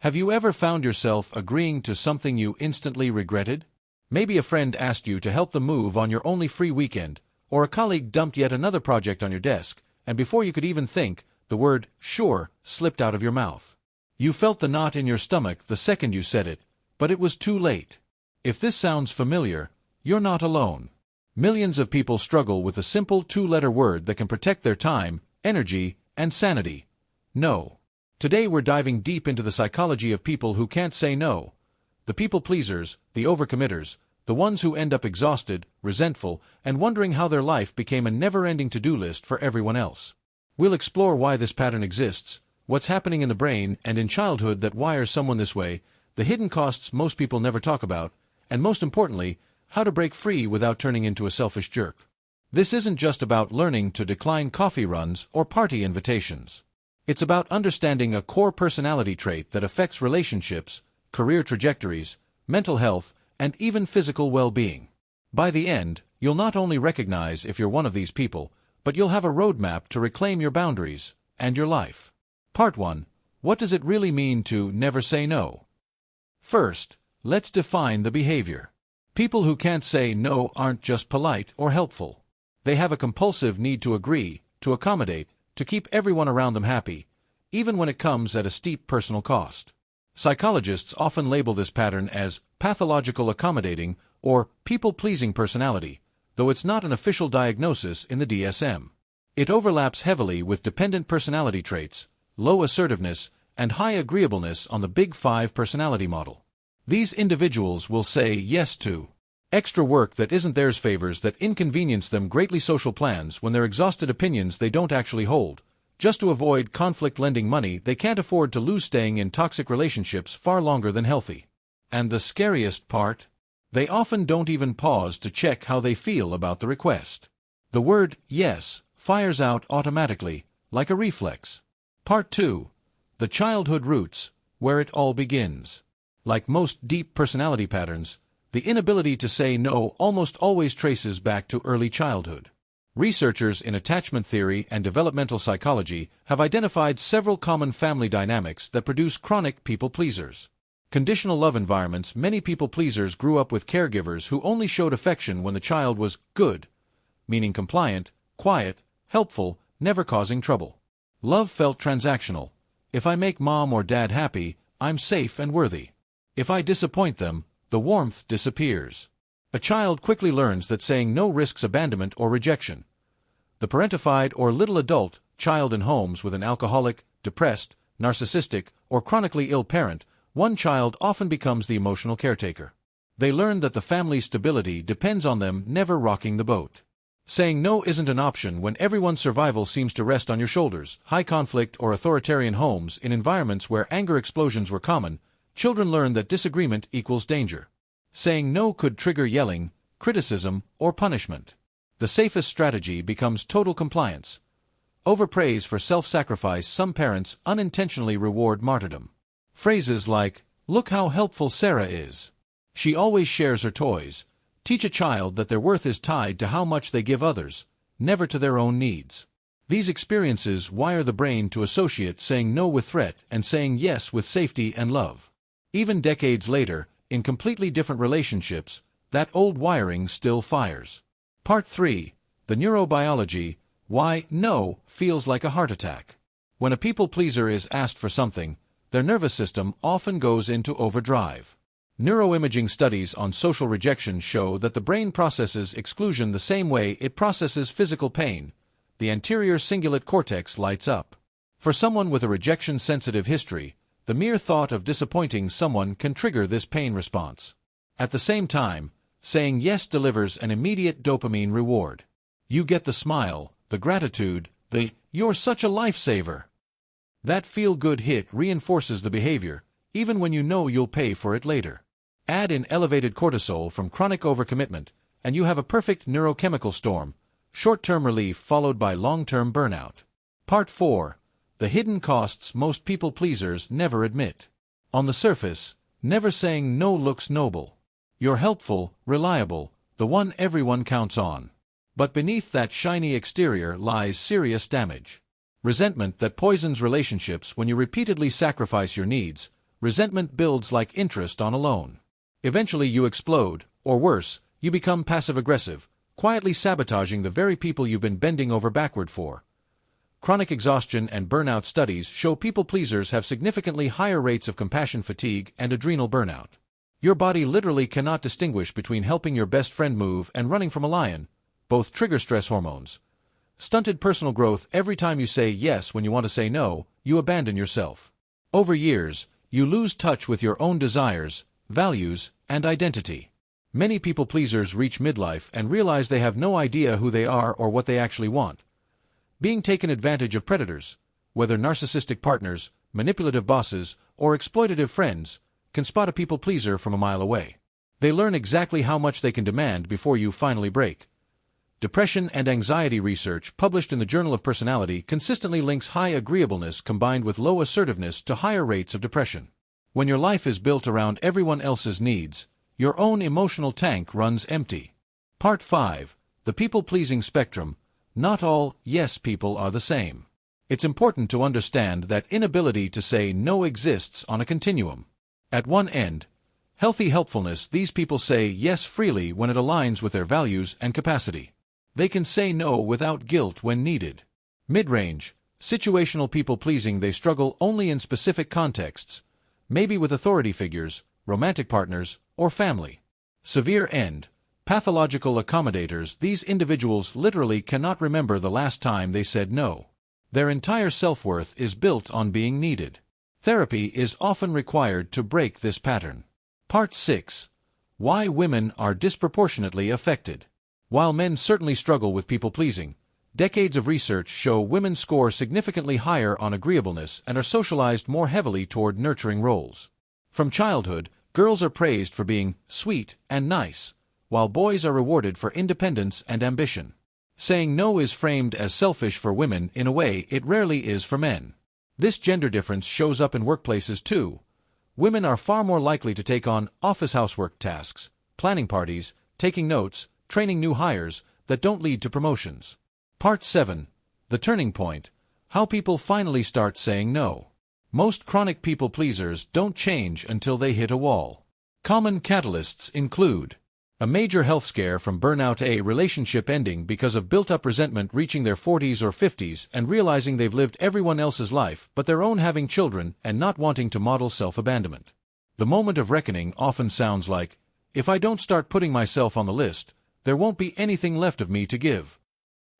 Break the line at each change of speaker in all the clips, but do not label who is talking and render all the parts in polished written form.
Have you ever found yourself agreeing to something you instantly regretted? Maybe a friend asked you to help them move on your only free weekend, or a colleague dumped yet another project on your desk, and before you could even think, the word "sure" slipped out of your mouth. You felt the knot in your stomach the second you said it, but it was too late. If this sounds familiar, you're not alone. Millions of people struggle with a simple two-letter word that can protect their time, energy, and sanity. No. Today we're diving deep into the psychology of people who can't say no. The people-pleasers, the overcommitters, the ones who end up exhausted, resentful, and wondering how their life became a never-ending to-do list for everyone else. We'll explore why this pattern exists, what's happening in the brain and in childhood that wires someone this way, the hidden costs most people never talk about, and most importantly, how to break free without turning into a selfish jerk. This isn't just about learning to decline coffee runs or party invitations. It's about understanding a core personality trait that affects relationships, career trajectories, mental health, and even physical well-being. By the end, you'll not only recognize if you're one of these people, but you'll have a roadmap to reclaim your boundaries and your life. Part 1. What does it really mean to never say no? First, let's define the behavior. People who can't say no aren't just polite or helpful. They have a compulsive need to agree, to accommodate, to keep everyone around them happy, even when it comes at a steep personal cost. Psychologists often label this pattern as pathological accommodating or people-pleasing personality, though it's not an official diagnosis in the DSM. It overlaps heavily with dependent personality traits, low assertiveness, and high agreeableness on the Big Five personality model. These individuals will say yes to extra work that isn't theirs, favors that inconvenience them, greatly, social plans when they're exhausted, opinions they don't actually hold, just to avoid conflict, lending money they can't afford to lose, staying in toxic relationships far longer than healthy. And the scariest part? They often don't even pause to check how they feel about the request. The word yes fires out automatically, like a reflex. Part 2. The childhood roots, where it all begins. Like most deep personality patterns, the inability to say no almost always traces back to early childhood. Researchers in attachment theory and developmental psychology have identified several common family dynamics that produce chronic people-pleasers. Conditional love environments. Many people-pleasers grew up with caregivers who only showed affection when the child was good, meaning compliant, quiet, helpful, never causing trouble. Love felt transactional. If I make mom or dad happy, I'm safe and worthy. If I disappoint them, the warmth disappears. A child quickly learns that saying no risks abandonment or rejection. The parentified or little adult child in homes with an alcoholic, depressed, narcissistic, or chronically ill parent, one child often becomes the emotional caretaker. They learn that the family's stability depends on them never rocking the boat. Saying no isn't an option when everyone's survival seems to rest on your shoulders. High conflict or authoritarian homes. In environments where anger explosions were common, children learn that disagreement equals danger. Saying no could trigger yelling, criticism, or punishment. The safest strategy becomes total compliance. Overpraise for self-sacrifice. Some parents unintentionally reward martyrdom. Phrases like, "Look how helpful Sarah is. She always shares her toys," teach a child that their worth is tied to how much they give others, never to their own needs. These experiences wire the brain to associate saying no with threat and saying yes with safety and love. Even decades later, in completely different relationships, that old wiring still fires. Part 3. The neurobiology, why no feels like a heart attack. When a people-pleaser is asked for something, their nervous system often goes into overdrive. Neuroimaging studies on social rejection show that the brain processes exclusion the same way it processes physical pain. The anterior cingulate cortex lights up. For someone with a rejection-sensitive history, the mere thought of disappointing someone can trigger this pain response. At the same time, saying yes delivers an immediate dopamine reward. You get the smile, the gratitude, the "you're such a lifesaver." That feel-good hit reinforces the behavior, even when you know you'll pay for it later. Add in elevated cortisol from chronic overcommitment, and you have a perfect neurochemical storm, short-term relief followed by long-term burnout. Part 4. The hidden costs most people-pleasers never admit. On the surface, never saying no looks noble. You're helpful, reliable, the one everyone counts on. But beneath that shiny exterior lies serious damage. Resentment that poisons relationships when you repeatedly sacrifice your needs, resentment builds like interest on a loan. Eventually you explode, or worse, you become passive-aggressive, quietly sabotaging the very people you've been bending over backward for. Chronic exhaustion and burnout studies show people-pleasers have significantly higher rates of compassion fatigue and adrenal burnout. Your body literally cannot distinguish between helping your best friend move and running from a lion. Both trigger stress hormones. Stunted personal growth. Every time you say yes when you want to say no, you abandon yourself. Over years, you lose touch with your own desires, values, and identity. Many people-pleasers reach midlife and realize they have no idea who they are or what they actually want. Being taken advantage of predators, whether narcissistic partners, manipulative bosses, or exploitative friends, can spot a people-pleaser from a mile away. They learn exactly how much they can demand before you finally break. Depression and anxiety research published in the Journal of Personality consistently links high agreeableness combined with low assertiveness to higher rates of depression. When your life is built around everyone else's needs, your own emotional tank runs empty. Part 5. The people-pleasing spectrum. Not all yes people are the same. It's important to understand that inability to say no exists on a continuum. At one end, healthy helpfulness, these people say yes freely when it aligns with their values and capacity. They can say no without guilt when needed. Mid-range, situational people-pleasing, they struggle only in specific contexts, maybe with authority figures, romantic partners, or family. Severe end, pathological accommodators, these individuals literally cannot remember the last time they said no. Their entire self-worth is built on being needed. Therapy is often required to break this pattern. Part 6. Why women are disproportionately affected. While men certainly struggle with people-pleasing, decades of research show women score significantly higher on agreeableness and are socialized more heavily toward nurturing roles. From childhood, girls are praised for being sweet and nice, while boys are rewarded for independence and ambition. Saying no is framed as selfish for women in a way it rarely is for men. This gender difference shows up in workplaces too. Women are far more likely to take on office housework tasks, planning parties, taking notes, training new hires that don't lead to promotions. Part 7. The turning point. How people finally start saying no. Most chronic people-pleasers don't change until they hit a wall. Common catalysts include a major health scare from burnout, a relationship ending because of built-up resentment reaching their 40s or 50s and realizing they've lived everyone else's life but their own, having children and not wanting to model self-abandonment. The moment of reckoning often sounds like, if I don't start putting myself on the list, there won't be anything left of me to give.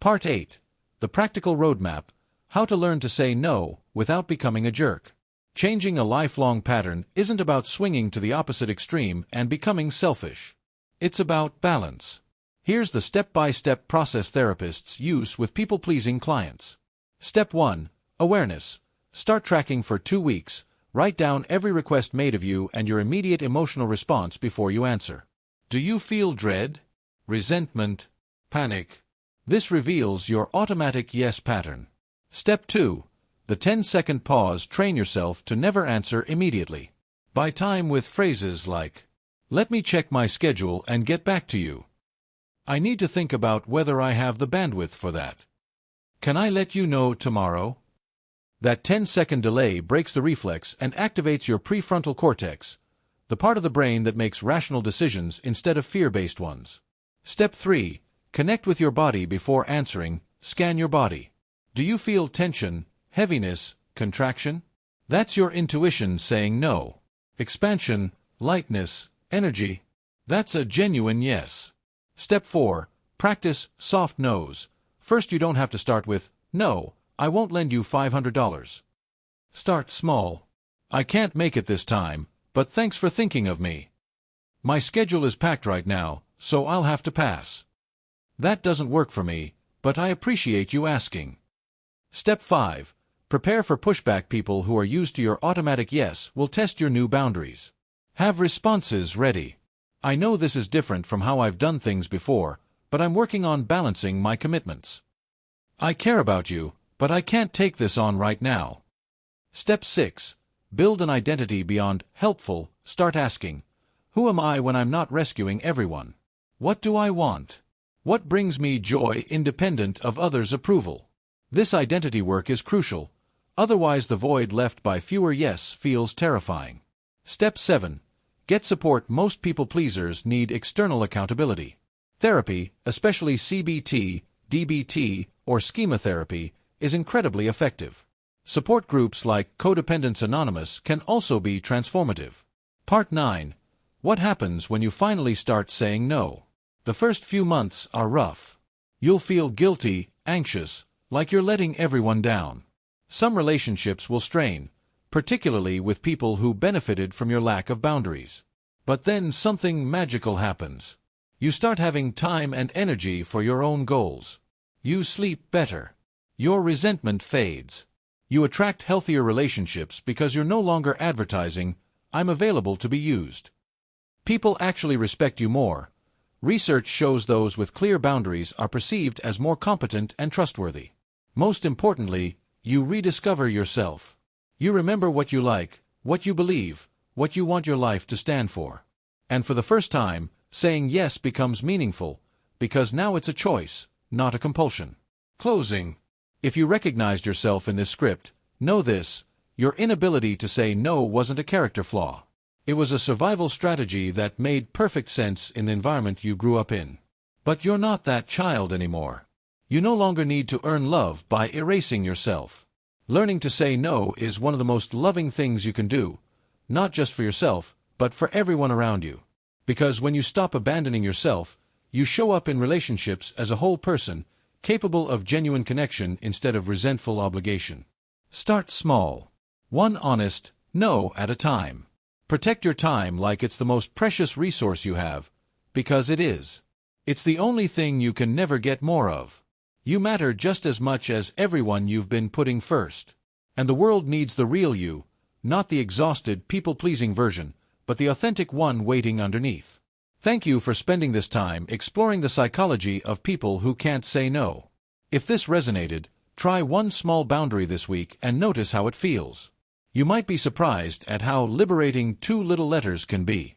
Part 8. The practical roadmap. How to learn to say no without becoming a jerk. Changing a lifelong pattern isn't about swinging to the opposite extreme and becoming selfish. It's about balance. Here's the step-by-step process therapists use with people-pleasing clients. Step 1. Awareness. Start tracking for 2 weeks. Write down every request made of you and your immediate emotional response before you answer. Do you feel dread, resentment, panic? This reveals your automatic yes pattern. Step 2. The 10-second pause. Train yourself to never answer immediately. Buy time with phrases like, let me check my schedule and get back to you. I need to think about whether I have the bandwidth for that. Can I let you know tomorrow? That 10-second delay breaks the reflex and activates your prefrontal cortex, the part of the brain that makes rational decisions instead of fear-based ones. Step 3. Connect with your body before answering. Scan your body. Do you feel tension, heaviness, contraction? That's your intuition saying no. Expansion, lightness, energy. That's a genuine yes. Step 4. Practice soft no's. First, you don't have to start with, no, I won't lend you $500. Start small. I can't make it this time, but thanks for thinking of me. My schedule is packed right now, so I'll have to pass. That doesn't work for me, but I appreciate you asking. Step 5. Prepare for pushback. People who are used to your automatic yes will test your new boundaries. Have responses ready. I know this is different from how I've done things before, but I'm working on balancing my commitments. I care about you, but I can't take this on right now. Step 6. Build an identity beyond helpful. Start asking, who am I when I'm not rescuing everyone? What do I want? What brings me joy independent of others' approval? This identity work is crucial, otherwise the void left by fewer yes feels terrifying. Step 7. Get support. Most people-pleasers need external accountability. Therapy, especially CBT, DBT, or schema therapy, is incredibly effective. Support groups like Codependency Anonymous can also be transformative. Part 9. What happens when you finally start saying no? The first few months are rough. You'll feel guilty, anxious, like you're letting everyone down. Some relationships will strain, particularly with people who benefited from your lack of boundaries. But then something magical happens. You start having time and energy for your own goals. You sleep better. Your resentment fades. You attract healthier relationships because you're no longer advertising, "I'm available to be used." People actually respect you more. Research shows those with clear boundaries are perceived as more competent and trustworthy. Most importantly, you rediscover yourself. You remember what you like, what you believe, what you want your life to stand for. And for the first time, saying yes becomes meaningful, because now it's a choice, not a compulsion. Closing. If you recognized yourself in this script, know this: your inability to say no wasn't a character flaw. It was a survival strategy that made perfect sense in the environment you grew up in. But you're not that child anymore. You no longer need to earn love by erasing yourself. Learning to say no is one of the most loving things you can do, not just for yourself, but for everyone around you. Because when you stop abandoning yourself, you show up in relationships as a whole person, capable of genuine connection instead of resentful obligation. Start small. One honest no at a time. Protect your time like it's the most precious resource you have, because it is. It's the only thing you can never get more of. You matter just as much as everyone you've been putting first. And the world needs the real you, not the exhausted, people-pleasing version, but the authentic one waiting underneath. Thank you for spending this time exploring the psychology of people who can't say no. If this resonated, try one small boundary this week and notice how it feels. You might be surprised at how liberating 2 little letters can be.